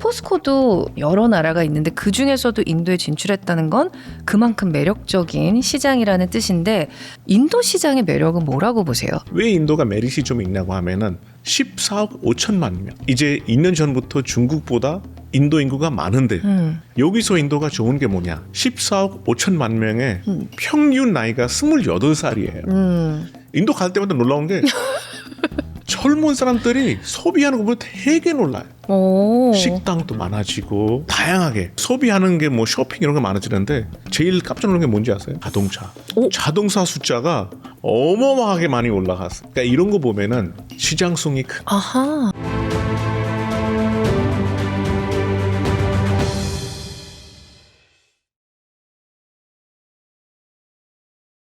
포스코도 여러 나라가 있는데 그 중에서도 인도에 진출했다는 건 그만큼 매력적인 시장이라는 뜻인데 인도 시장의 매력은 뭐라고 보세요? 왜 인도가 메리트 좀 있냐고 하면은 14억 5천만 명. 이제 2년 전부터 중국보다 인도 인구가 많은데 여기서 인도가 좋은 게 뭐냐? 14억 5천만 명의 평균 나이가 28살이에요. 인도 갈 때마다 놀라운 게 젊은 사람들이 소비하는 거 보면 되게 놀라요. 오. 식당도 많아지고 다양하게 소비하는 게 뭐 쇼핑 이런 게 많아지는데 제일 깜짝 놀란 게 뭔지 아세요? 자동차. 오. 자동차 숫자가 어마어마하게 많이 올라갔어요. 그러니까 이런 거 보면은 시장성이 큰. 아하.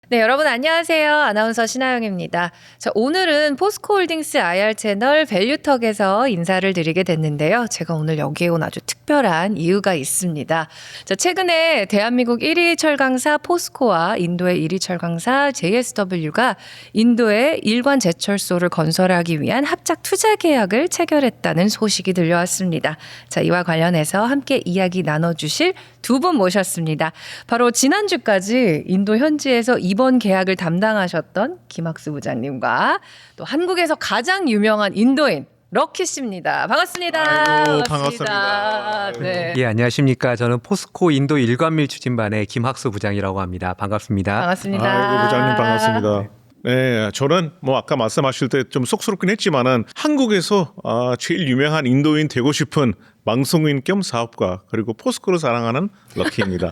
네, 여러분 안녕하세요. 아나운서 신하영입니다. 자, 오늘은 포스코홀딩스 IR 채널 밸류턱에서 인사를 드리게 됐는데요. 제가 오늘 여기에 온 아주 특별한 이유가 있습니다. 자, 최근에 대한민국 1위 철강사 포스코와 인도의 1위 철강사 JSW가 인도에 일관 제철소를 건설하기 위한 합작 투자 계약을 체결했다는 소식이 들려왔습니다. 자, 이와 관련해서 함께 이야기 나눠주실 두 분 모셨습니다. 바로 지난주까지 인도 현지에서 이번 계약을 담당하셨던 김학수 부장님과 또 한국에서 가장 유명한 인도인 럭키 씨입니다. 반갑습니다. 아이고, 반갑습니다. 네. 예, 안녕하십니까. 저는 포스코 인도 일관밀 추진반의 김학수 부장이라고 합니다. 반갑습니다. 반갑습니다. 아이고 부장님 반갑습니다. 네, 저는 뭐 아까 말씀하실 때 좀 쑥스럽긴 했지만은 한국에서 제일 유명한 인도인 되고 싶은 방송인 겸 사업가 그리고 포스코를 사랑하는 럭키입니다.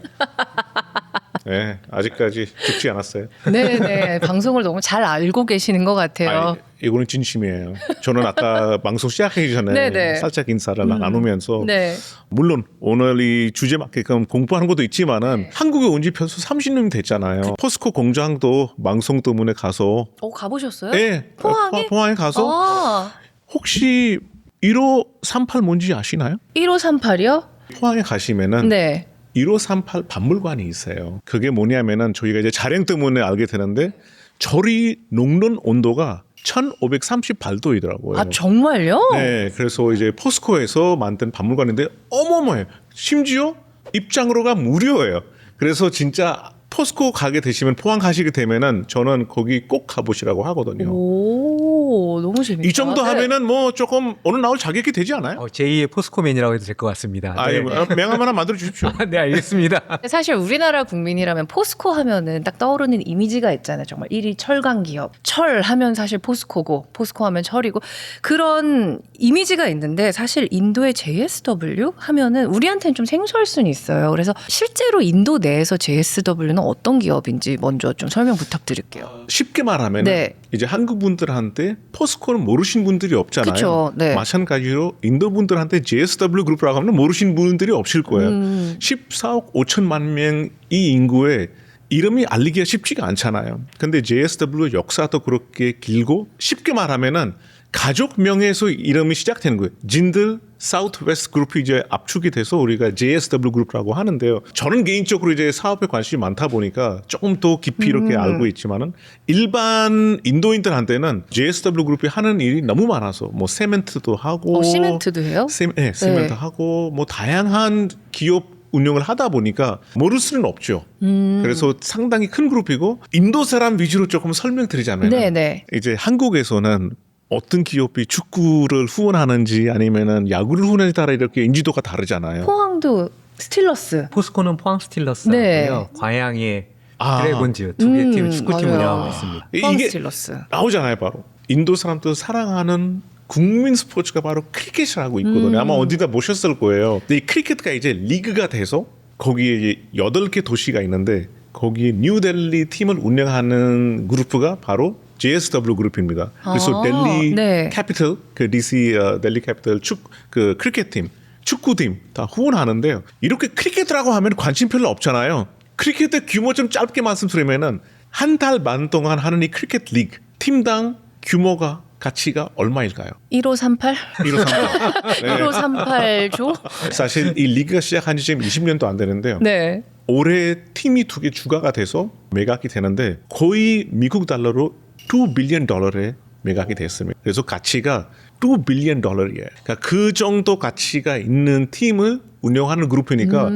네, 아직까지 죽지 않았어요. 네네. 방송을 너무 잘 알고 계시는 것 같아요. 아니, 이거는 진심이에요. 저는 아까 방송 시작하기 전에 네네. 살짝 인사를 나누면서 네. 물론 오늘 이 주제 맞게끔 공부하는 것도 있지만은 한국에 온 지 벌써 30년이 됐잖아요. 포스코 공장도 방송 때문에 가서 가보셨어요? 네, 포항에 가서 아, 혹시 1538 뭔지 아시나요? 1538이요? 포항에 가시면은 네. 1538 박물관이 있어요. 그게 뭐냐면은 저희가 이제 자령 때문에 알게 되는데 절이 녹는 온도가 1538도이더라고요. 아, 정말요? 네, 그래서 이제 포스코에서 만든 박물관인데 어머머해요. 심지어 입장료가 무료예요. 그래서 진짜 포스코 가게 되시면 포항 가시게 되면은 저는 거기 꼭 가보시라고 하거든요. 오, 너무 재밌다. 이 정도 네. 하면은 뭐 조금 오늘 나올 자격이 되지 않아요? 제2의 포스코맨이라고 해도 될 것 같습니다. 아이, 네. 명함 하나 만들어 주십시오. 네, 알겠습니다. 사실 우리나라 국민이라면 포스코 하면은 딱 떠오르는 이미지가 있잖아요. 정말 1위 철강 기업. 철 하면 사실 포스코고, 포스코 하면 철이고 그런 이미지가 있는데 사실 인도의 JSW 하면은 우리한테는 좀 생소할 수는 있어요. 그래서 실제로 인도 내에서 JSW는 어떤 기업인지 먼저 좀 설명 부탁드릴게요. 쉽게 말하면 네. 이제 한국 분들한테 포스코는 모르신 분들이 없잖아요. 그쵸, 네. 마찬가지로 인도 분들한테 JSW 그룹이라고 하면 모르신 분들이 없을 거예요. 14억 5천만 명 이 인구에 이름이 알리기가 쉽지가 않잖아요. 근데 JSW 역사도 그렇게 길고 쉽게 말하면은 가족명에서 이름이 시작되는 거예요. 진들 사우스웨스트 그룹이 이제 압축이 돼서 우리가 JSW 그룹이라고 하는데요. 저는 개인적으로 이제 사업에 관심이 많다 보니까 조금 더 깊이 이렇게 알고 있지만은 일반 인도인들한테는 JSW 그룹이 하는 일이 너무 많아서 뭐 세멘트도 하고 시멘트도 해요? 세멘트 네. 하고 뭐 다양한 기업 운영을 하다 보니까 모를 수는 없죠. 그래서 상당히 큰 그룹이고 인도 사람 위주로 조금 설명드리자면 네네. 이제 한국에서는 어떤 기업이 축구를 후원하는지 아니면은 야구를 후원하는지 따라 이렇게 인지도가 다르잖아요. 포항도 스틸러스. 포스코는 포항 스틸러스고요. 네. 광양의 아. 드래곤즈 두 개 팀 축구팀 맞아요. 운영하고 있습니다. 포항 이게 스틸러스. 나오잖아요, 바로. 인도 사람들 사랑하는 국민 스포츠가 바로 크리켓을 하고 있거든요. 아마 어디다 보셨을 거예요. 근데 이 크리켓가 이제 리그가 돼서 거기에 이제 8개 도시가 있는데 거기에 뉴델리 팀을 운영하는 그룹가 바로 JSW 그룹입니다. 그래서 델리 네. 캐피털, 그 DC 델리 캐피털 그 크리켓 팀, 축구팀 다 후원하는데요. 이렇게 크리켓이라고 하면 관심 별로 없잖아요. 크리켓의 규모 좀 짧게 말씀드리면은 한 달 반 동안 하는 이 크리켓 리그 팀당 규모가 가치가 얼마일까요? 1538? 1538. 1538조? 사실 이 리그가 시작한 지 지금 20년도 안 되는데요. 네. 올해 팀이 2개 주가가 돼서 매각이 되는데 거의 미국 달러로 $2 빌리언 매각이 됐습니다. 그래서 가치가 2 빌리언 달러예요. 그러니까 그 정도 가치가 있는 팀을 운영하는 그룹이니까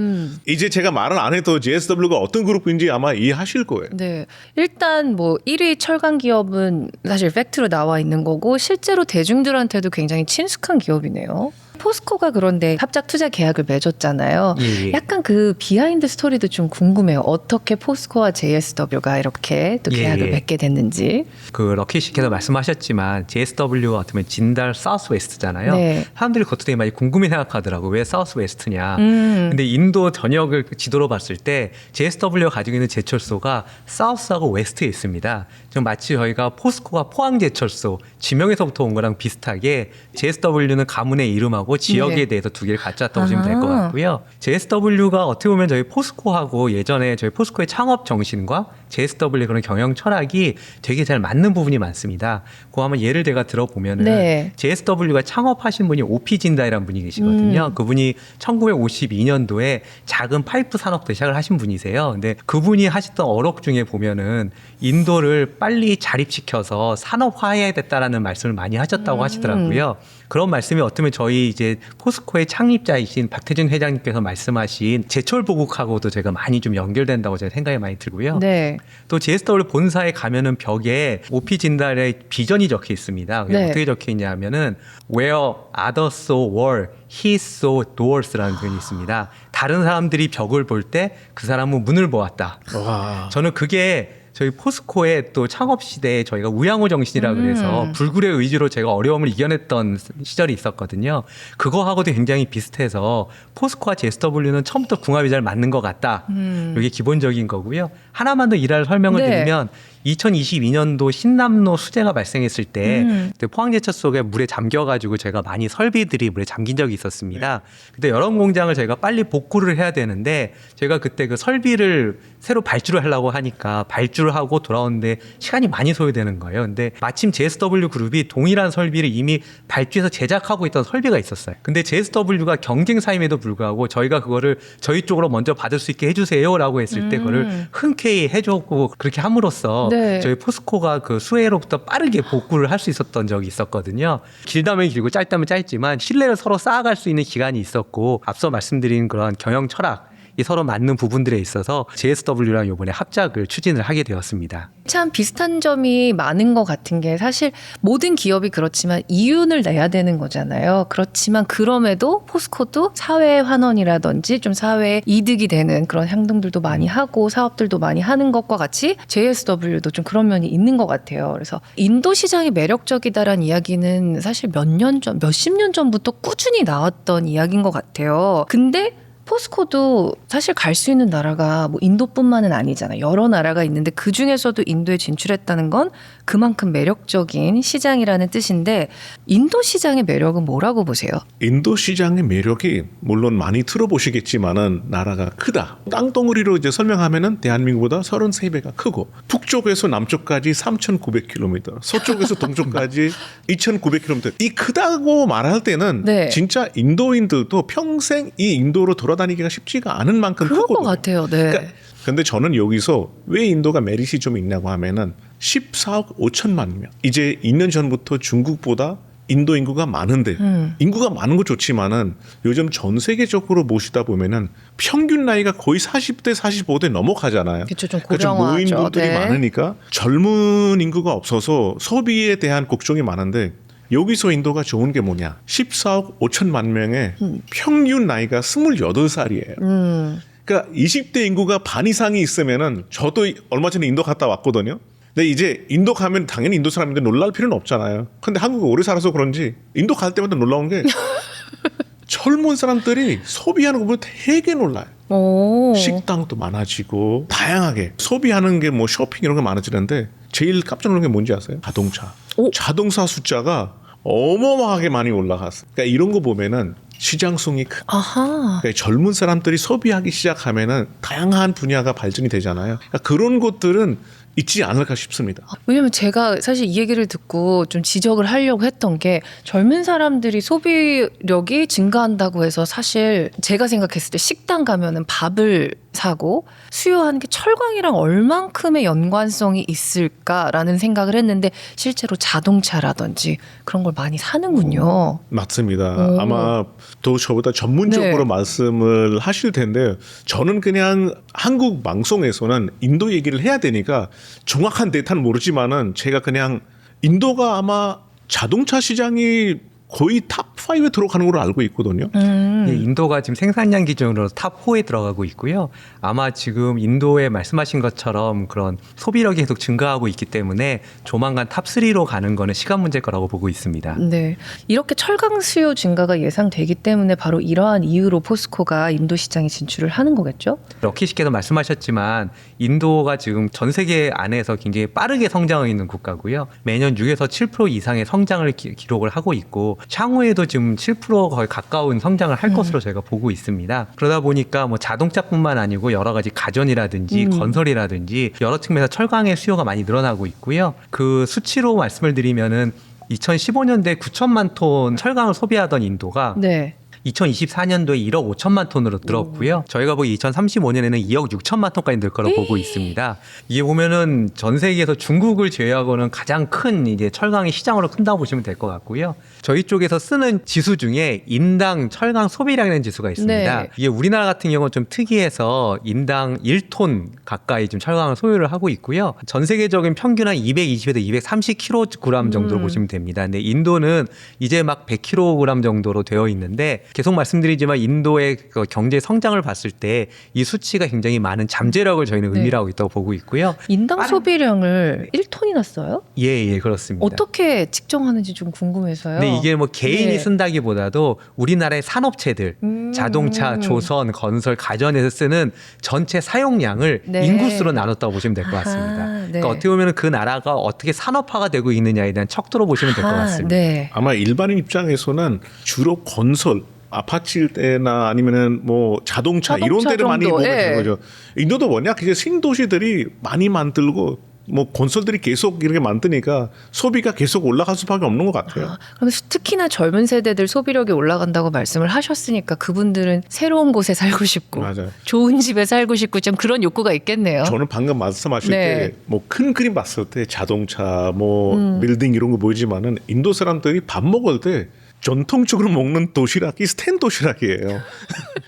이제 제가 말을 안 해도 JSW가 어떤 그룹인지 아마 이해하실 거예요. 네. 일단 뭐 1위 철강 기업은 사실 팩트로 나와 있는 거고 실제로 대중들한테도 굉장히 친숙한 기업이네요. 포스코가 그런데 합작 투자 계약을 맺었잖아요. 예. 약간 그 비하인드 스토리도 좀 궁금해요. 어떻게 포스코와 JSW가 이렇게 또 계약을 예. 맺게 됐는지. 그 럭키 씨께서 말씀하셨지만 JSW가 어쩌면 진달 사우스웨스트잖아요. 네. 사람들이 그것도 되게 많이 궁금해 생각하더라고. 왜 사우스웨스트냐. 근데 인도 전역을 지도로 봤을 때 JSW가 가지고 있는 제철소가 사우스하고 웨스트에 있습니다. 좀 마치 저희가 포스코가 포항 제철소 지명에서부터 온 거랑 비슷하게 JSW는 가문의 이름하고 지역에 네. 대해서 두 개를 갖췄다고 보시면 될 것 아하. 같고요. JSW가 어떻게 보면 저희 포스코하고 예전에 저희 포스코의 창업 정신과 JSW의 그런 경영 철학이 되게 잘 맞는 부분이 많습니다. 그 한번 예를 제가 들어보면은 네. JSW가 창업하신 분이 오피 진다이라는 분이 계시거든요. 그분이 1952년도에 작은 파이프 산업부터 시작을 하신 분이세요. 근데 그분이 하셨던 어록 중에 보면은 인도를 빨리 자립시켜서 산업화해야 됐다라는 말씀을 많이 하셨다고 하시더라고요. 그런 말씀이 어쩌면 저희 이제 포스코의 창립자이신 박태준 회장님께서 말씀하신 제철 보국하고도 제가 많이 좀 연결된다고 제가 생각이 많이 들고요. 네. 또 JSW 본사에 가면은 벽에 오피 진달의 비전이 적혀 있습니다. 그게 네. 어떻게 적혀 있냐면은 Where others saw wall, he saw doors라는 표현이 있습니다. 다른 사람들이 벽을 볼 때 그 사람은 문을 보았다. 와. 저는 그게 저희 포스코의 또 창업 시대에 저희가 우양호 정신이라 그래서 불굴의 의지로 제가 어려움을 이겨냈던 시절이 있었거든요. 그거하고도 굉장히 비슷해서 포스코와 JSW는 처음부터 궁합이 잘 맞는 것 같다. 이게 기본적인 거고요. 하나만 더 일화를 설명을 네. 드리면 2022년도 신남로 수재가 발생했을 때 그때 포항제철 속에 물에 잠겨가지고 제가 많이 설비들이 물에 잠긴 적이 있었습니다. 그때 여러 공장을 저희가 빨리 복구를 해야 되는데 제가 그때 그 설비를 새로 발주를 하려고 하니까 발주를 하고 돌아오는데 시간이 많이 소요되는 거예요. 근데 마침 JSW 그룹이 동일한 설비를 이미 발주해서 제작하고 있던 설비가 있었어요. 근데 JSW가 경쟁사임에도 불구하고 저희가 그거를 저희 쪽으로 먼저 받을 수 있게 해주세요라고 했을 때 그거를 흔쾌히 해줬고 그렇게 함으로써 네. 저희 포스코가 그 수혜로부터 빠르게 복구를 할 수 있었던 적이 있었거든요. 길다면 길고 짧다면 짧지만 신뢰를 서로 쌓아갈 수 있는 기간이 있었고 앞서 말씀드린 그런 경영 철학 이 서로 맞는 부분들에 있어서 JSW랑 이번에 합작을 추진을 하게 되었습니다. 참 비슷한 점이 많은 것 같은 게 사실 모든 기업이 그렇지만 이윤을 내야 되는 거잖아요. 그렇지만 그럼에도 포스코도 사회 환원이라든지 좀 사회에 이득이 되는 그런 행동들도 많이 하고 사업들도 많이 하는 것과 같이 JSW도 좀 그런 면이 있는 것 같아요. 그래서 인도 시장이 매력적이다라는 이야기는 사실 몇 년 전, 몇십 년 전부터 꾸준히 나왔던 이야기인 것 같아요. 근데 포스코도 사실 갈 수 있는 나라가 뭐 인도뿐만은 아니잖아요. 여러 나라가 있는데 그 중에서도 인도에 진출했다는 건 그만큼 매력적인 시장이라는 뜻인데 인도 시장의 매력은 뭐라고 보세요? 인도 시장의 매력이 물론 많이 들어보시겠지만은 나라가 크다. 땅덩어리로 이제 설명하면은 대한민국보다 33배가 크고 북쪽에서 남쪽까지 3,900km, 서쪽에서 동쪽까지 2,900km. 이 크다고 말할 때는 네. 진짜 인도인들도 평생 이 인도로 돌아다니기가 쉽지가 않은 만큼 그럴 크거든요. 것 같아요. 네. 근데 저는 여기서 왜 인도가 메리트 좀 있냐고 하면은 14억 5천만 명. 이제 2년 전부터 중국보다 인도 인구가 많은데 인구가 많은 거 좋지만은 요즘 전 세계적으로 보시다 보면은 평균 나이가 거의 40대 45대 넘어가잖아요. 그쵸, 좀 그러니까 좀 고령화죠. 노인분들이 네. 많으니까 젊은 인구가 없어서 소비에 대한 걱정이 많은데 여기서 인도가 좋은 게 뭐냐? 14억 5천만 명의 평균 나이가 28살이에요. 그러니까 20대 인구가 반 이상이 있으면은 저도 얼마 전에 인도 갔다 왔거든요. 근데 이제 인도 가면 당연히 인도 사람인데 놀랄 필요는 없잖아요. 근데 한국에 오래 살아서 그런지 인도 갈 때마다 놀라운 게 젊은 사람들이 소비하는 거 보면 되게 놀라요. 오. 식당도 많아지고 다양하게 소비하는 게 뭐 쇼핑 이런 게 많아지는데 제일 깜짝 놀란 게 뭔지 아세요? 자동차. 오. 자동차 숫자가 어마어마하게 많이 올라갔어. 그러니까 이런 거 보면은 시장성이 큰. 아하. 그러니까 젊은 사람들이 소비하기 시작하면은 다양한 분야가 발전이 되잖아요. 그러니까 그런 것들은 있지 않을까 싶습니다. 왜냐면 제가 사실 이 얘기를 듣고 좀 지적을 하려고 했던 게 젊은 사람들이 소비력이 증가한다고 해서 사실 제가 생각했을 때 식당 가면은 밥을 사고 수요하는 게 철강이랑 얼만큼의 연관성이 있을까라는 생각을 했는데 실제로 자동차라든지 그런 걸 많이 사는군요. 맞습니다. 오. 아마 또 저보다 전문적으로 네. 말씀을 하실 텐데 저는 그냥 한국 방송에서는 인도 얘기를 해야 되니까 정확한 데이터는 모르지만은 제가 그냥 인도가 아마 자동차 시장이 거의 탑 5에 들어가는 걸로 알고 있거든요. 예, 인도가 지금 생산량 기준으로 탑 4에 들어가고 있고요. 아마 지금 인도에 말씀하신 것처럼 그런 소비력이 계속 증가하고 있기 때문에 조만간 탑 3로 가는 거는 시간 문제일 거라고 보고 있습니다. 네. 이렇게 철강 수요 증가가 예상되기 때문에 바로 이러한 이유로 포스코가 인도 시장에 진출을 하는 거겠죠? 럭키 씨께서 말씀하셨지만 인도가 지금 전 세계 안에서 굉장히 빠르게 성장하고 있는 국가고요. 매년 6에서 7% 이상의 성장을 기록을 하고 있고 향후에도 지금 7% 거의 가까운 성장을 할 것으로 저희가 보고 있습니다. 그러다 보니까 뭐 자동차뿐만 아니고 여러 가지 가전이라든지 건설이라든지 여러 측면에서 철강의 수요가 많이 늘어나고 있고요. 그 수치로 말씀을 드리면은 2015년도에 9천만 톤 철강을 소비하던 인도가 네. 2024년도에 1억 5천만 톤으로 늘었고요. 저희가 보기 2035년에는 2억 6천만 톤까지 늘 거라고 보고 있습니다. 이게 보면은 전 세계에서 중국을 제외하고는 가장 큰 이제 철강의 시장으로 큰다고 보시면 될 것 같고요. 저희 쪽에서 쓰는 지수 중에 인당 철강 소비량이라는 지수가 있습니다. 네. 이게 우리나라 같은 경우는 좀 특이해서 인당 1톤 가까이 좀 철강을 소유를 하고 있고요. 전 세계적인 평균 한 220에서 230kg 정도로 보시면 됩니다. 근데 인도는 이제 막 100kg 정도로 되어 있는데 계속 말씀드리지만 인도의 그 경제 성장을 봤을 때 이 수치가 굉장히 많은 잠재력을 저희는 네. 의미하고 있다고 보고 있고요. 인당 소비량을 1톤이나 써요? 예, 그렇습니다. 어떻게 측정하는지 좀 궁금해서요. 근데 이게 뭐 개인이 네. 쓴다기보다도 우리나라의 산업체들, 자동차, 조선, 건설, 가전에서 쓰는 전체 사용량을 네. 인구수로 나눴다고 보시면 될 것 같습니다. 아하, 네. 그러니까 어떻게 보면 그 나라가 어떻게 산업화가 되고 있느냐에 대한 척도로 보시면 될 것 같습니다. 네. 아마 일반인 입장에서는 주로 건설 아파트 때나 아니면은 뭐 자동차 이런 자동차 데를 많이 정도, 보게 예. 되는 거죠. 인도도 워낙 이제 신도시들이 많이 만들고 뭐 건설들이 계속 이렇게 만드니까 소비가 계속 올라갈 수밖에 없는 것 같아요. 그럼 특히나 젊은 세대들 소비력이 올라간다고 말씀을 하셨으니까 그분들은 새로운 곳에 살고 싶고 맞아요. 좋은 집에 살고 싶고 좀 그런 욕구가 있겠네요. 저는 방금 말씀하실 네. 때 뭐 큰 그림 봤을 때 자동차 뭐 빌딩 이런 거 보이지만은 인도 사람들이 밥 먹을 때 전통적으로 먹는 도시락이 스탠 도시락이에요.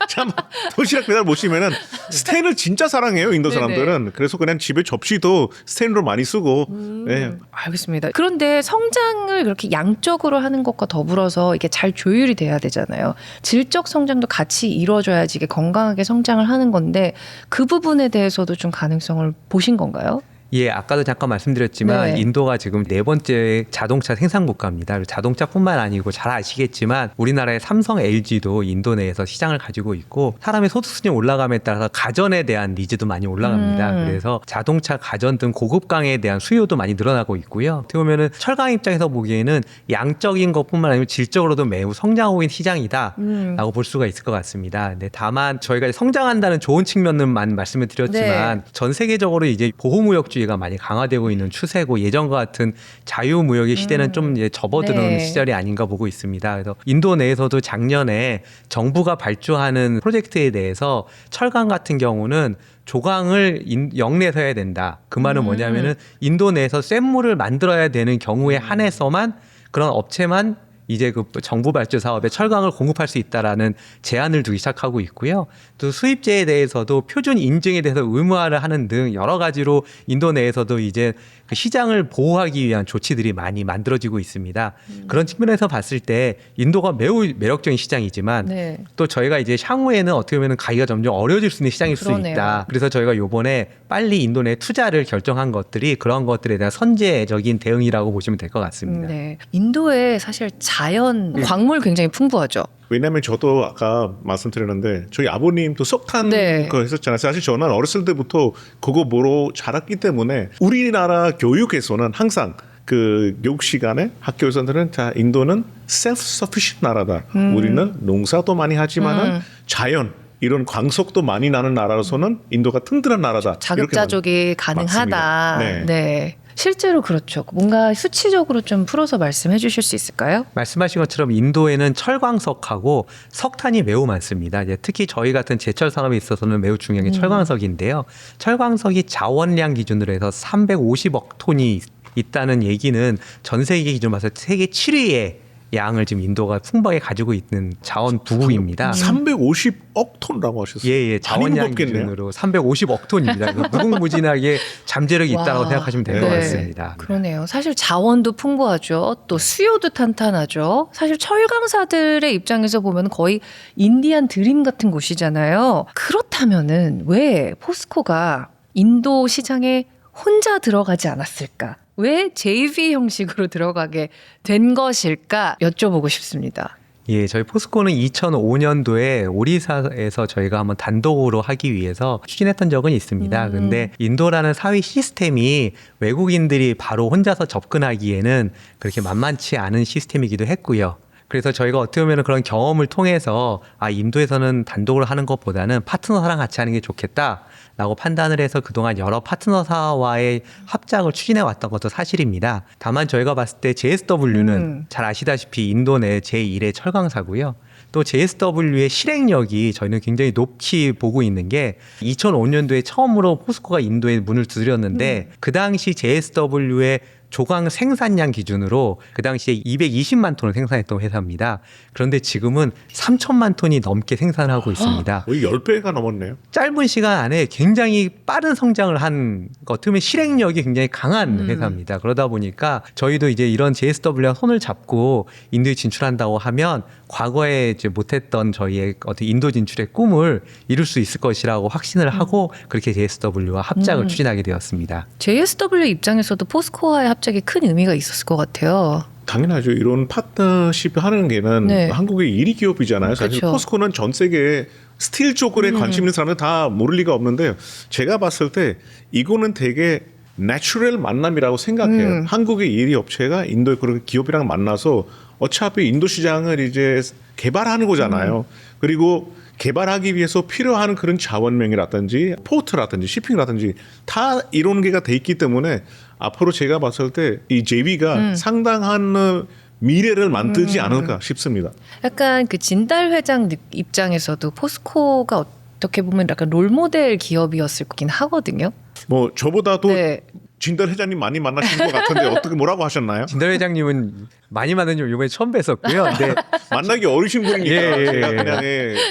참 도시락 배달 보시면은 스탠을 진짜 사랑해요 인도 네네. 사람들은. 그래서 그냥 집에 접시도 스탠으로 많이 쓰고. 네. 알겠습니다. 그런데 성장을 그렇게 양적으로 하는 것과 더불어서 이게 잘 조율이 돼야 되잖아요. 질적 성장도 같이 이루어져야지 이게 건강하게 성장을 하는 건데 그 부분에 대해서도 좀 가능성을 보신 건가요? 예, 아까도 잠깐 말씀드렸지만 네. 인도가 지금 4번째 자동차 생산 국가입니다. 그리고 자동차뿐만 아니고 잘 아시겠지만 우리나라의 삼성, LG도 인도 내에서 시장을 가지고 있고 사람의 소득 수준이 올라감에 따라서 가전에 대한 니즈도 많이 올라갑니다. 그래서 자동차, 가전 등 고급강에 대한 수요도 많이 늘어나고 있고요. 어떻게 보면은 철강 입장에서 보기에는 양적인 것뿐만 아니고 질적으로도 매우 성장하고 있는 시장이다라고 볼 수가 있을 것 같습니다. 근데 다만 저희가 성장한다는 좋은 측면만 말씀을 드렸지만 네. 전 세계적으로 이제 보호무역주의가 많이 강화되고 있는 추세고 예전과 같은 자유무역의 시대는 좀 이제 접어드는 네. 시절이 아닌가 보고 있습니다. 그래서 인도 내에서도 작년에 정부가 발주하는 프로젝트에 대해서 철강 같은 경우는 조강을 영내에서 해야 된다. 그 말은 뭐냐면은 인도 내에서 쇳물을 만들어야 되는 경우에 한해서만 그런 업체만 이제 그 정부 발주 사업에 철강을 공급할 수 있다라는 제한을 두기 시작하고 있고요. 또 수입제에 대해서도 표준 인증에 대해서 의무화를 하는 등 여러 가지로 인도 내에서도 이제 그 시장을 보호하기 위한 조치들이 많이 만들어지고 있습니다. 그런 측면에서 봤을 때 인도가 매우 매력적인 시장이지만 네. 또 저희가 이제 향후에는 어떻게 보면 가기가 점점 어려워질 수 있는 시장일 수 그러네요. 있다. 그래서 저희가 요번에 빨리 인도 내 투자를 결정한 것들이 그런 것들에 대한 선제적인 대응이라고 보시면 될 것 같습니다. 네. 인도에 사실 자연 광물 굉장히 풍부하죠. 왜냐하면 저도 아까 말씀드렸는데 저희 아버님도 석탄 네. 거 했었잖아요. 사실 저는 어렸을 때부터 그거 보러 자랐기 때문에 우리나라 교육에서는 항상 그 교육 시간에 학교에서는 자 인도는 self-sufficient 나라다. 우리는 농사도 많이 하지만은 자연 이런 광석도 많이 나는 나라로서는 인도가 튼튼한 나라다. 자급자족이 가능하다. 맞습니다. 네. 실제로 그렇죠. 뭔가 수치적으로 좀 풀어서 말씀해 주실 수 있을까요? 말씀하신 것처럼 인도에는 철광석하고 석탄이 매우 많습니다. 이제 특히 저희 같은 제철 산업에 있어서는 매우 중요한 게 철광석인데요. 철광석이 자원량 기준으로 해서 350억 톤이 있다는 얘기는 전 세계 기준으로 봐서 세계 7위의 양을 지금 인도가 풍부하게 가지고 있는 자원 부국입니다. 350억 톤이라고 하셨어요. 예, 자원량 기준으로 350억 톤입니다. 무궁무진하게 잠재력이 있다고 와, 생각하시면 될 것 네. 같습니다. 그러네요. 사실 자원도 풍부하죠. 또 수요도 탄탄하죠. 사실 철강사들의 입장에서 보면 거의 인디안 드림 같은 곳이잖아요. 그렇다면은 왜 포스코가 인도 시장에 혼자 들어가지 않았을까? 왜 JV 형식으로 들어가게 된 것일까 여쭤보고 싶습니다. 예, 저희 포스코는 2005년도에 오리사에서 저희가 한번 단독으로 하기 위해서 추진했던 적은 있습니다. 근데 인도라는 사회 시스템이 외국인들이 바로 혼자서 접근하기에는 그렇게 만만치 않은 시스템이기도 했고요. 그래서 저희가 어떻게 보면 그런 경험을 통해서 인도에서는 단독으로 하는 것보다는 파트너사랑 같이 하는 게 좋겠다. 라고 판단을 해서 그동안 여러 파트너사와의 합작을 추진해 왔던 것도 사실입니다. 다만 저희가 봤을 때 JSW는 잘 아시다시피 인도 내 제1의 철강사고요. 또 JSW의 실행력이 저희는 굉장히 높이 보고 있는 게 2005년도에 처음으로 포스코가 인도에 문을 두드렸는데 그 당시 JSW의 조강 생산량 기준으로 그 당시에 220만 톤을 생산했던 회사입니다. 그런데 지금은 3천만 톤이 넘게 생산하고 있습니다. 거의 10배가 넘었네요. 짧은 시간 안에 굉장히 빠른 성장을 한 어떻게 보면 실행력이 굉장히 강한 회사입니다. 그러다 보니까 저희도 이제 이런 JSW와 손을 잡고 인도에 진출한다고 하면 과거에 이제 못했던 저희의 어떤 인도 진출의 꿈을 이룰 수 있을 것이라고 확신을 하고 그렇게 JSW와 합작을 추진하게 되었습니다. JSW 입장에서도 포스코와의 합작이 큰 의미가 있었을 것 같아요. 당연하죠. 이런 파트너십 하는 게는 네. 한국의 1위 기업이잖아요. 사실 그렇죠. 포스코는 전 세계에 스틸 쪽에 관심 있는 사람들 다 모를 리가 없는데요. 제가 봤을 때 이거는 되게 내추럴 만남이라고 생각해요. 한국의 1위 업체가 인도의 그런 기업이랑 만나서 어차피 인도 시장을 이제 개발하는 거잖아요. 그리고 개발하기 위해서 필요한 그런 자원명이라든지 포트라든지 쇼핑이라든지 다 이런 게가 돼 있기 때문에 앞으로 제가 봤을 때 이 JV가 상당한 미래를 만들지 않을까 싶습니다. 약간 그 진달 회장 입장에서도 포스코가 어떻게 보면 약간 롤모델 기업이었을 거긴 하거든요. 뭐 저보다도 네. 진달 회장님 많이 만나신 것 같은데 어떻게 뭐라고 하셨나요? 진달 회장님은 많이 만난 지 이번에 처음 뵀었고요. 근데 만나기 어리신 분이니까 예, 제가 예. 그냥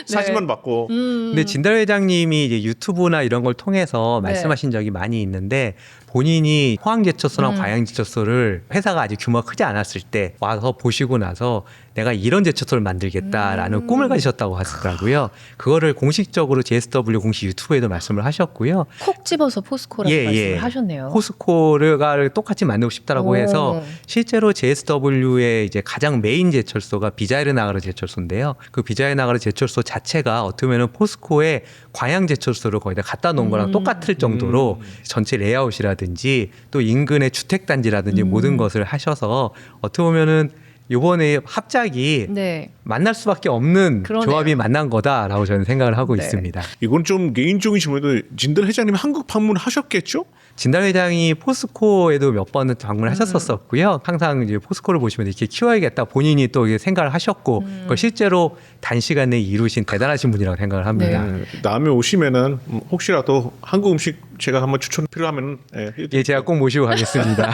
사진만 받고 근데 진달 회장님이 이제 유튜브나 이런 걸 통해서 말씀하신 적이 많이 있는데 본인이 포항제철소나 과양제철소를 회사가 아직 규모가 크지 않았을 때 와서 보시고 나서 내가 이런 제철소를 만들겠다라는 꿈을 가지셨다고 하시더라고요. 그거를 공식적으로 JSW 공식 유튜브에도 말씀을 하셨고요. 콕 집어서 포스코라고 말씀을 하셨네요. 포스코를 똑같이 만들고 싶다라고 오. 해서 실제로 JSW의 이제 가장 메인 제철소가 비자이르나가르 제철소인데요. 그 비자이르나가르 제철소 자체가 어떻게 보면 포스코의 광양 제철소를 거기다 갖다 놓은 거랑 똑같을 정도로 전체 레이아웃이라든지 또 인근의 주택 단지라든지 모든 것을 하셔서 어떻게 보면은 이번에 합작이 네. 만날 수밖에 없는 그러네요. 조합이 만난 거다라고 저는 생각을 하고 네. 있습니다. 이건 좀 개인적인 질문인데 진달 회장님 한국 방문하셨겠죠? 진달 회장이 포스코에도 몇 번 방문하셨었고요. 항상 이제 포스코를 보시면 이렇게 키워야겠다 본인이 또 이게 생각을 하셨고 그걸 실제로 단시간 내에 이루신 대단하신 분이라고 생각을 합니다. 네. 다음에 오시면은 혹시라도 한국 음식 제가 한번 추천 필요하면 예, 제가 꼭 모시고 가겠습니다.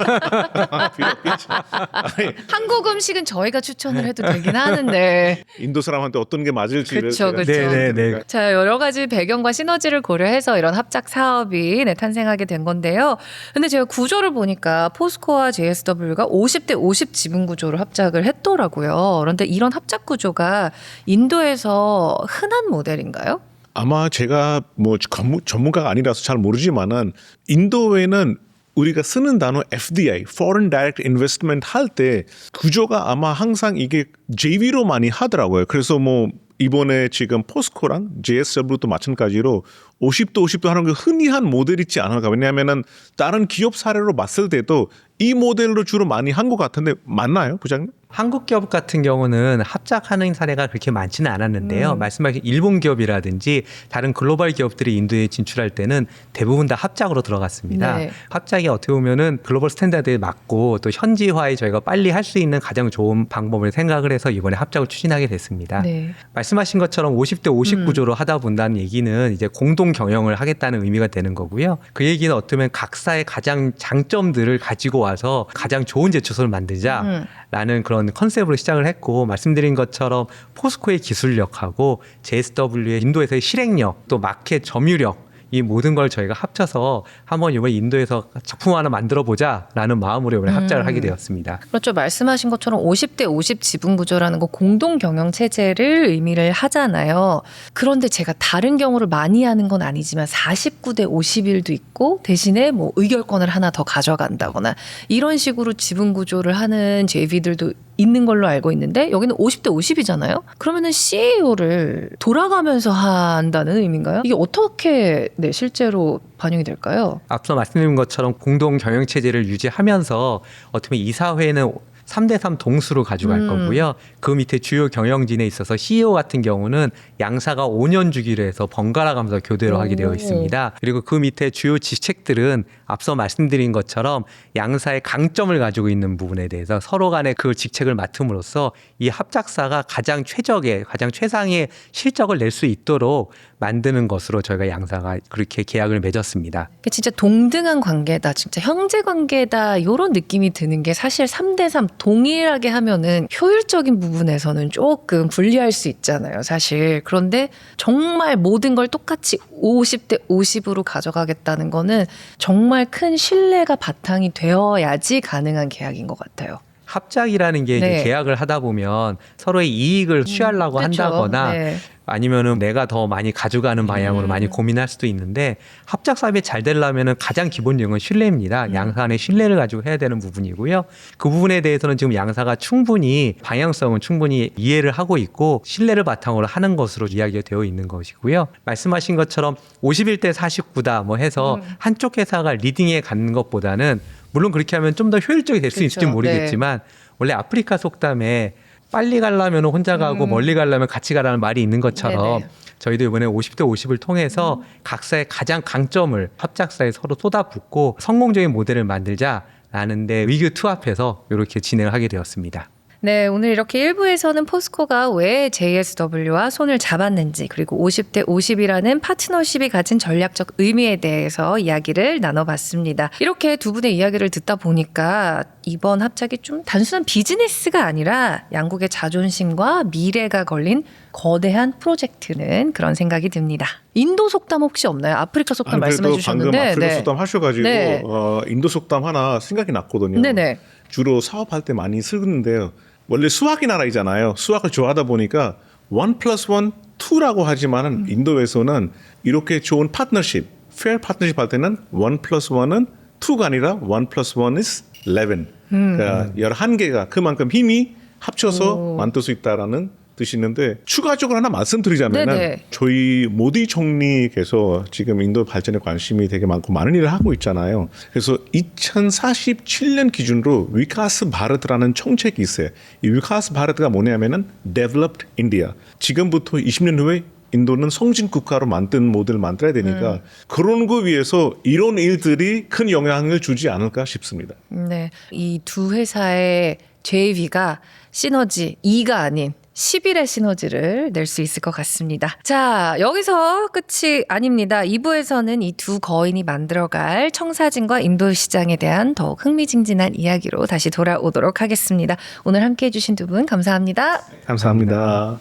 필요 없겠죠. 아니, 한국 음식은 저희가 추천을 해도 되긴 하는데. 인도 사람한테 어떤 게 맞을지 그쵸, 그쵸. 네네네. 자, 여러 가지 배경과 시너지를 고려해서 이런 합작 사업이 탄생하게 된 건데요. 근데 제가 구조를 보니까 포스코와 JSW가 50대 50 지분 구조로 합작을 했더라고요. 그런데 이런 합작 구조가 인도에서 흔한 모델인가요? 아마 제가 뭐 전문가가 아니라서 잘 모르지만은 인도에는 우리가 쓰는 단어 FDI, Foreign Direct Investment 할 때 구조가 아마 항상 이게 JV로 많이 하더라고요. 그래서 뭐 이번에 지금 포스코랑 JSW도 마찬가지로 50도 50도 하는 게 흔히 한 모델 있지 않을까. 왜냐하면은 다른 기업 사례로 봤을 때도 이 모델로 주로 많이 한 것 같은데 맞나요, 부장님? 한국 기업 같은 경우는 합작하는 사례가 그렇게 많지는 않았는데요. 말씀하신 일본 기업이라든지 다른 글로벌 기업들이 인도에 진출할 때는 대부분 다 합작으로 들어갔습니다. 네. 합작이 어떻게 보면은 글로벌 스탠다드에 맞고 또 현지화에 저희가 빨리 할 수 있는 가장 좋은 방법을 생각을 해서 이번에 합작을 추진하게 됐습니다. 네. 말씀하신 것처럼 50대 50 구조로 하다 본다는 얘기는 이제 공동 경영을 하겠다는 의미가 되는 거고요. 그 얘기는 어쩌면 각사의 가장 장점들을 가지고 와서 가장 좋은 제초소를 만들자라는 그런 컨셉으로 시작을 했고, 말씀드린 것처럼 포스코의 기술력하고 JSW의 인도에서의 실행력, 또 마켓 점유력, 이 모든 걸 저희가 합쳐서 한번 이번에 인도에서 작품 하나 만들어 보자라는 마음으로 이번에 합작을 하게 되었습니다. 그렇죠. 말씀하신 것처럼 50대 50 지분 구조라는 거 공동 경영 체제를 의미를 하잖아요. 그런데 제가 다른 경우를 많이 하는 건 아니지만 49대 51도 있고 대신에 뭐 의결권을 하나 더 가져간다거나 이런 식으로 지분 구조를 하는 JV들도 있는 걸로 알고 있는데 여기는 50대 50이잖아요. 그러면은 CEO를 돌아가면서 한다는 의미인가요? 이게 어떻게 실제로 반영이 될까요? 앞서 말씀드린 것처럼 공동 경영 체제를 유지하면서 어떻게 보면 이사회는 3대3 동수로 가져갈 거고요. 그 밑에 주요 경영진에 있어서 CEO 같은 경우는 양사가 5년 주기로 해서 번갈아 가면서 교대로 하게 되어 있습니다. 그리고 그 밑에 주요 직책들은 앞서 말씀드린 것처럼 양사의 강점을 가지고 있는 부분에 대해서 서로 간에 그 직책을 맡음으로써 이 합작사가 가장 최적의, 가장 최상의 실적을 낼 수 있도록 만드는 것으로 저희가 양사가 그렇게 계약을 맺었습니다. 진짜 동등한 관계다, 진짜 형제 관계다 이런 느낌이 드는 게 사실 3대3 동일하게 하면은 효율적인 부분에서는 조금 불리할 수 있잖아요, 사실. 그런데 정말 모든 걸 똑같이 50대 50으로 가져가겠다는 거는 정말 큰 신뢰가 바탕이 되어야지 가능한 계약인 것 같아요. 합작이라는 게 이제 네. 계약을 하다 보면 서로의 이익을 취하려고 그렇죠. 한다거나 네. 아니면은 내가 더 많이 가져가는 방향으로 많이 고민할 수도 있는데, 합작 사업이 잘 되려면은 가장 기본적인 건 신뢰입니다. 양사 간의 신뢰를 가지고 해야 되는 부분이고요. 그 부분에 대해서는 지금 양사가 충분히 방향성은 충분히 이해를 하고 있고 신뢰를 바탕으로 하는 것으로 이야기가 되어 있는 것이고요. 말씀하신 것처럼 51대 49다 뭐 해서 한쪽 회사가 리딩에 가는 것보다는, 물론 그렇게 하면 좀 더 효율적이 될 수 그렇죠. 있을지 모르겠지만 원래 아프리카 속담에 빨리 가려면 혼자 가고 멀리 가려면 같이 가라는 말이 있는 것처럼 네네. 저희도 이번에 50대 50을 통해서 각사의 가장 강점을 합작사에 서로 쏟아붓고 성공적인 모델을 만들자라는 데 의기투합해서 이렇게 진행을 하게 되었습니다. 네, 오늘 이렇게 1부에서는 포스코가 왜 JSW와 손을 잡았는지, 그리고 50대 50이라는 파트너십이 가진 전략적 의미에 대해서 이야기를 나눠봤습니다. 이렇게 두 분의 이야기를 듣다 보니까 이번 합작이 좀 단순한 비즈니스가 아니라 양국의 자존심과 미래가 걸린 거대한 프로젝트는 그런 생각이 듭니다. 인도 속담 혹시 없나요? 아프리카 속담 말씀해 주셨는데. 방금 아프리카 네. 속담 하셔가지고 네. 인도 속담 하나 생각이 났거든요. 네네. 주로 사업할 때 많이 쓰는데요. 원래 수학이 나라이잖아요. 수학을 좋아하다 보니까 1+1, 2라고 하지만은 인도에서는 이렇게 좋은 파트너십, 페어 파트너십 할 때는 1+1은 2가 아니라 1+1 is 11. 그러니까 11개가 그만큼 힘이 합쳐서 만들 수 있다라는 뜻이 있는데, 추가적으로 하나 말씀드리자면 네네. 저희 모디 총리께서 지금 인도 발전에 관심이 되게 많고 많은 일을 하고 있잖아요. 그래서 2047년 기준으로 위카스 바르트라는 정책이 있어요. 이 위카스 바르트가 뭐냐면은 Developed India. 지금부터 20년 후에 인도는 성진 국가로 만든 모델을 만들어야 되니까 그런 거 위해서 이런 일들이 큰 영향을 주지 않을까 싶습니다. 네, 이 두 회사의 JV가 시너지 2가 아닌 10일의 시너지를 낼 수 있을 것 같습니다. 자, 여기서 끝이 아닙니다. 2부에서는 이 두 거인이 만들어갈 청사진과 인도 시장에 대한 더욱 흥미진진한 이야기로 다시 돌아오도록 하겠습니다. 오늘 함께해 주신 두 분 감사합니다. 감사합니다.